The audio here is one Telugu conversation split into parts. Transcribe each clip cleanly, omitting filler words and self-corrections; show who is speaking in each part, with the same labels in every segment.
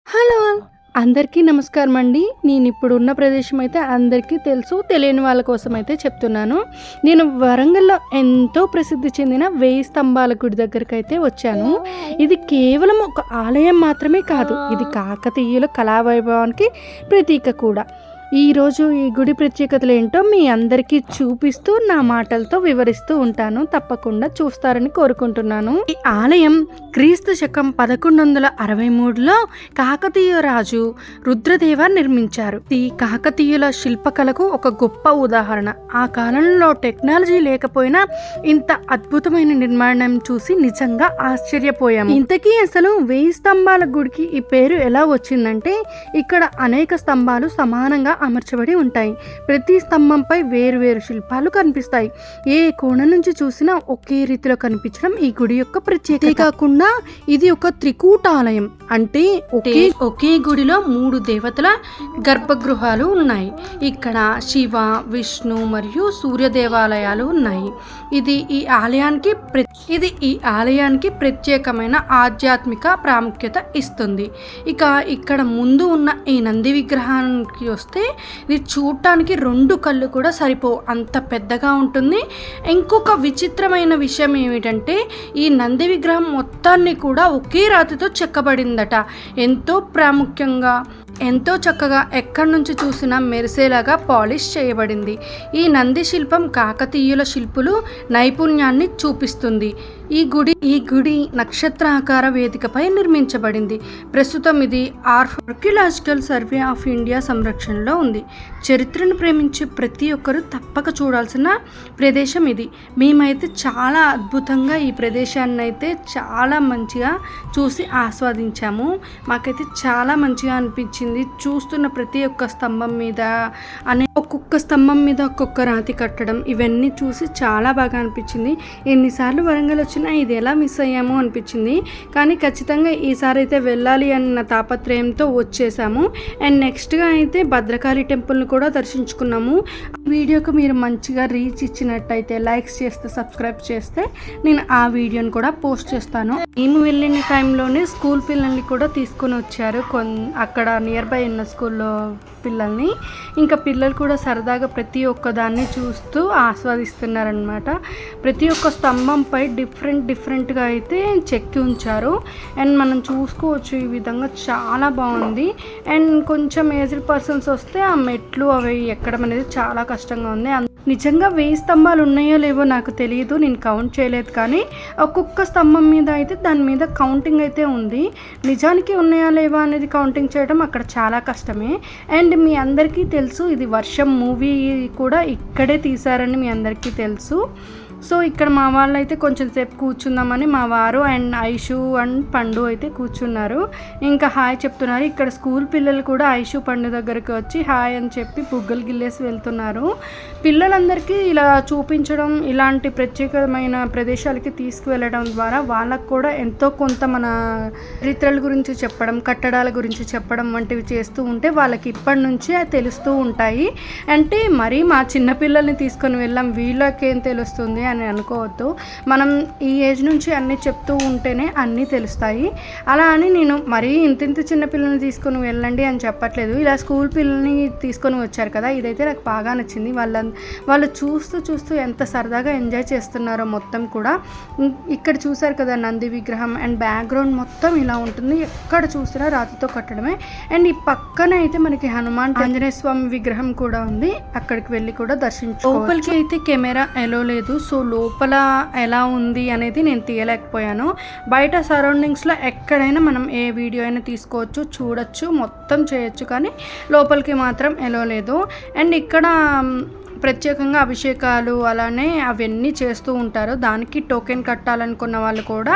Speaker 1: హలో! అందరికీ నమస్కారం అండి. నేనిప్పుడున్న ప్రదేశం అయితే అందరికీ తెలుసు. తెలియని వాళ్ళ కోసమైతే చెప్తున్నాను. నేను వరంగల్‌లో ఎంతో ప్రసిద్ధి చెందిన 1000 స్తంభాల గుడి దగ్గరికైతే వచ్చాను. ఇది కేవలం ఒక ఆలయం మాత్రమే కాదు. ఇది కాకతీయుల కళా వైభవానికి ప్రతీక కూడా. ఈరోజు ఈ గుడి ప్రత్యేకతలేంటో మీ అందరికీ చూపిస్తూ నా మాటలతో వివరిస్తూ ఉంటాను. తప్పకుండా చూస్తారని కోరుకుంటున్నాను. ఈ ఆలయం క్రీస్తు శకం 1163లో కాకతీయ రాజు రుద్రదేవ నిర్మించారు. ఈ కాకతీయుల శిల్పకళకు ఒక గొప్ప ఉదాహరణ. ఆ కాలంలో టెక్నాలజీ లేకపోయినా ఇంత అద్భుతమైన నిర్మాణం చూసి నిజంగా ఆశ్చర్యపోయాము. ఇంతకీ అసలు 1000 స్తంభాల గుడికి ఈ పేరు ఎలా వచ్చిందంటే, ఇక్కడ అనేక స్తంభాలు సమానంగా అమర్చబడి ఉంటాయి. ప్రతి స్తంభంపై వేరు శిల్పాలు కనిపిస్తాయి. ఏ కోణం నుంచి చూసినా ఒకే రీతిలో కనిపించడం ఈ గుడి యొక్క ప్రత్యేకత. కాకుండా ఇది ఒక త్రికూటాలయం, అంటే ఒకే గుడిలో 3 దేవతల గర్భగృహాలు ఉన్నాయి. ఇక్కడ శివ, విష్ణు మరియు సూర్య దేవాలయాలు ఉన్నాయి. ఇది ఈ ఆలయానికి ప్రత్యేకమైన ఆధ్యాత్మిక ప్రాముఖ్యత ఇస్తుంది. ఇక్కడ ముందు ఉన్న ఈ నంది విగ్రహానికి వస్తే ఇది చూడటానికి 2 కళ్ళు కూడా సరిపోవు, అంత పెద్దగా ఉంటుంది. ఇంకొక విచిత్రమైన విషయం ఏమిటంటే, ఈ నంది విగ్రహం మొత్తాన్ని కూడా ఒకే రాతితో చెక్కబడిందట. ఎంతో చక్కగా ఎక్కడి నుంచి చూసినా మెరిసేలాగా పాలిష్ చేయబడింది. ఈ నంది శిల్పం కాకతీయుల శిల్పులు నైపుణ్యాన్ని చూపిస్తుంది. ఈ గుడి నక్షత్రాకార వేదికపై నిర్మించబడింది. ప్రస్తుతం ఇది ఆర్కియలాజికల్ సర్వే ఆఫ్ ఇండియా సంరక్షణలో ఉంది. చరిత్రను ప్రేమించే ప్రతి ఒక్కరూ తప్పక చూడాల్సిన ప్రదేశం ఇది. మేమైతే చాలా అద్భుతంగా ఈ ప్రదేశాన్ని అయితే చాలా మంచిగా చూసి ఆస్వాదించాము. మాకైతే చాలా మంచిగా అనిపించింది. చూస్తున్న ప్రతి ఒక్క స్తంభం మీద ఒక్కొక్క రాతి కట్టడం, ఇవన్నీ చూసి చాలా బాగా అనిపించింది. ఎన్నిసార్లు వరంగల్ వచ్చినా ఇది ఎలా మిస్ అయ్యాము అనిపించింది. కానీ ఖచ్చితంగా ఈసారి అయితే వెళ్ళాలి అన్న తాపత్రయంతో వచ్చేసాము. అండ్ నెక్స్ట్గా అయితే భద్రకాళి టెంపుల్ని కూడా దర్శించుకున్నాము. వీడియోకి మీరు మంచిగా రీచ్ ఇచ్చినట్టయితే, లైక్స్ చేస్తే, సబ్స్క్రైబ్ చేస్తే నేను ఆ వీడియోని కూడా పోస్ట్ చేస్తాను. మేము వెళ్ళిన టైంలోనే స్కూల్ పిల్లల్ని కూడా తీసుకొని వచ్చారు. అక్కడ నియర్ బై ఉన్న స్కూల్లో పిల్లల్ని. ఇంకా పిల్లలు కూడా సరదాగా ప్రతి ఒక్కదాన్ని చూస్తూ ఆస్వాదిస్తున్నారనమాట. ప్రతి ఒక్క స్తంభంపై డిఫరెంట్గా అయితే చెక్కి ఉంచారు. అండ్ మనం చూసుకోవచ్చు, ఈ విధంగా చాలా బాగుంది. అండ్ కొంచెం ఏజ్డ్ పర్సన్స్ వస్తే ఆ మెట్లు అవి ఎక్కడం అనేది చాలా కష్టంగా ఉంది. నిజంగా 1000 స్తంభాలు ఉన్నాయో లేవో నాకు తెలియదు, నేను కౌంట్ చేయలేదు. కానీ ఒక్కొక్క స్తంభం మీద అయితే దాని మీద కౌంటింగ్ అయితే ఉంది. నిజానికి ఉన్నాయా లేవా అనేది కౌంటింగ్ చేయడం అక్కడ చాలా కష్టమే. అండ్ మీ అందరికీ తెలుసు, ఇది వర్షం మూవీ కూడా ఇక్కడే తీశారని మీ అందరికీ తెలుసు. సో ఇక్కడ మా వాళ్ళు అయితే కొంచెం సేపు కూర్చుందామని మా వారు అండ్ ఐషు అండ్ పండు అయితే కూర్చున్నారు. ఇంకా హాయ్ చెప్తున్నారు. ఇక్కడ స్కూల్ పిల్లలు కూడా ఐషు పండు దగ్గరికి వచ్చి హాయ్ అని చెప్పి బుగ్గలు గిల్లేసి వెళ్తున్నారు. పిల్లలందరికీ ఇలా చూపించడం, ఇలాంటి ప్రత్యేకమైన ప్రదేశాలకి తీసుకువెళ్ళడం ద్వారా వాళ్ళకు కూడా ఎంతో కొంత మన చరిత్రల గురించి చెప్పడం, కట్టడాల గురించి చెప్పడం వంటివి చేస్తూ ఉంటే వాళ్ళకి ఇప్పటి నుంచే తెలుస్తూ ఉంటాయి. అంటే మరీ మా చిన్నపిల్లల్ని తీసుకొని వెళ్ళాం, వీళ్ళకేం తెలుస్తుంది అని అనుకోవద్దు. మనం ఈ ఏజ్ నుంచి అన్నీ చెప్తూ ఉంటేనే అన్నీ తెలుస్తాయి. అలా అని నేను మరీ ఇంత చిన్న పిల్లల్ని తీసుకొని వెళ్ళండి అని చెప్పట్లేదు. ఇలా స్కూల్ పిల్లల్ని తీసుకొని వచ్చారు కదా, ఇదైతే నాకు బాగా నచ్చింది. వాళ్ళు చూస్తూ ఎంత సరదాగా ఎంజాయ్ చేస్తున్నారో మొత్తం కూడా. ఇక్కడ చూసారు కదా నంది విగ్రహం, అండ్ బ్యాక్గ్రౌండ్ మొత్తం ఇలా ఉంటుంది. ఎక్కడ చూసినా రాతితో కట్టడమే. అండ్ ఈ పక్కన అయితే మనకి హనుమాన్ ఆంజనేయ స్వామి విగ్రహం కూడా ఉంది. అక్కడికి వెళ్ళి కూడా దర్శించుకోవచ్చు. లోపలికి అయితే కెమెరా ఎలో లేదు. సో లోపల ఎలా ఉంది అనేది నేను తీయలేకపోయాను. బయట సరౌండింగ్స్లో ఎక్కడైనా మనం ఏ వీడియో అయినా తీసుకోవచ్చు, చూడొచ్చు, మొత్తం చేయొచ్చు. కానీ లోపలికి మాత్రం ఎలో లేదు. అండ్ ఇక్కడ ప్రత్యేకంగా అభిషేకాలు అలానే అవన్నీ చేస్తూ ఉంటారు. దానికి టోకెన్ కట్టాలనుకున్న వాళ్ళు కూడా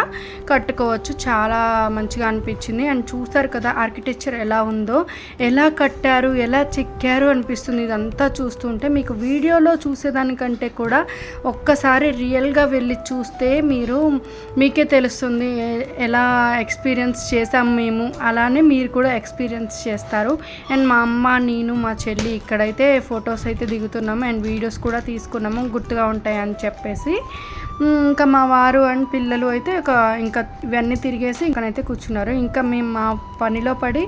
Speaker 1: కట్టుకోవచ్చు. చాలా మంచిగా అనిపించింది. అండ్ చూస్తారు కదా ఆర్కిటెక్చర్ ఎలా ఉందో, ఎలా కట్టారు, ఎలా చెక్కారు అనిపిస్తుంది. ఇదంతా చూస్తుంటే మీకు వీడియోలో చూసేదానికంటే కూడా ఒక్కసారి రియల్గా వెళ్ళి చూస్తే మీకే తెలుస్తుంది ఎలా ఎక్స్పీరియన్స్ చేసాము మేము. అలానే మీరు కూడా ఎక్స్పీరియన్స్ చేస్తారు. అండ్ మా అమ్మ, నేను, మా చెల్లి ఇక్కడైతే ఫొటోస్ అయితే దిగుతున్నాము అండ్ వీడియోస్ కూడా తీసుకున్నాము, గుర్తుగా ఉంటాయని చెప్పేసి. ఇంకా మా వారు అండ్ పిల్లలు అయితే ఇంకా ఇవన్నీ తిరిగేసి ఇంకనైతే కూర్చున్నారు. ఇంకా మేము మా పనిలో పడి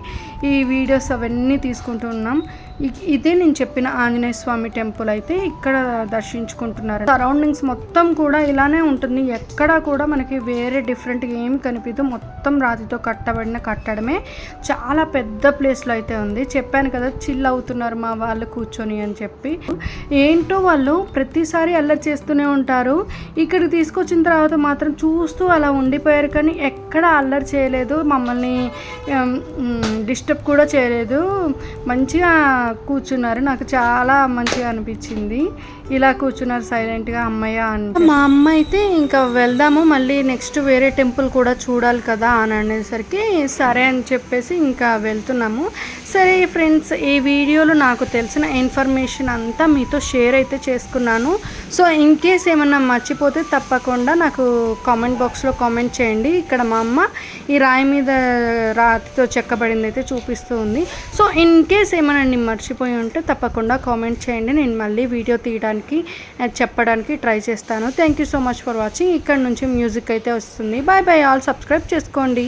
Speaker 1: ఈ వీడియోస్ అవన్నీ తీసుకుంటూ ఉన్నాం. ఇదే నేను చెప్పిన ఆంజనేయ స్వామి టెంపుల్ అయితే ఇక్కడ దర్శించుకుంటున్నారు. సరౌండింగ్స్ మొత్తం కూడా ఇలానే ఉంటుంది, ఎక్కడా కూడా మనకి వేరే డిఫరెంట్గా ఏమి కనిపించదు. మొత్తం రాతితో కట్టబడిన కట్టడమే. చాలా పెద్ద ప్లేస్లో అయితే ఉంది. చెప్పాను కదా చిల్ అవుతున్నారు మా వాళ్ళు కూర్చొని అని చెప్పి. ఏంటో వాళ్ళు ప్రతిసారి అల్లరి చేస్తూనే ఉంటారు. ఇక్కడికి తీసుకొచ్చిన తర్వాత మాత్రం చూస్తూ అలా ఉండిపోయారు, కానీ ఎక్కడ అల్లరి చేయలేదు, మమ్మల్ని డిస్టర్బ్ కూడా చేయలేదు. మంచిగా కూర్చున్నారు. నాకు చాలా మంచిగా అనిపించింది. ఇలా కూర్చున్నారు సైలెంట్గా అమ్మయ్య అంటే. మా అమ్మ అయితే ఇంకా వెళ్దాము, మళ్ళీ నెక్స్ట్ వేరే టెంపుల్ కూడా చూడాలి కదా అని అనేసరికి సరే అని చెప్పేసి ఇంకా వెళ్తున్నాము. సరే ఫ్రెండ్స్, ఈ వీడియోలో నాకు తెలిసిన ఇన్ఫర్మేషన్ అంతా మీతో షేర్ అయితే చేసుకున్నాను. సో ఇన్ కేస్ ఏమన్నా మర్చిపోతే తప్పకుండా నాకు కామెంట్ బాక్స్లో కామెంట్ చేయండి. ఇక్కడ మా అమ్మ ఈ రాయి మీద రాతితో చెక్కబడింది అయితే చూపిస్తూ ఉంది. సో ఇన్ కేస్ ఏమైనా నేను మర్చిపోయి ఉంటే తప్పకుండా కామెంట్ చేయండి, నేను మళ్ళీ వీడియో తీయడానికి చెప్పడానికి ట్రై చేస్తాను. Thank you so much for watching. ఇక్కడ నుంచి మ్యూజిక్ అయితే వస్తుంది. బాయ్ బాయ్ ఆల్, సబ్స్క్రైబ్ చేసుకోండి.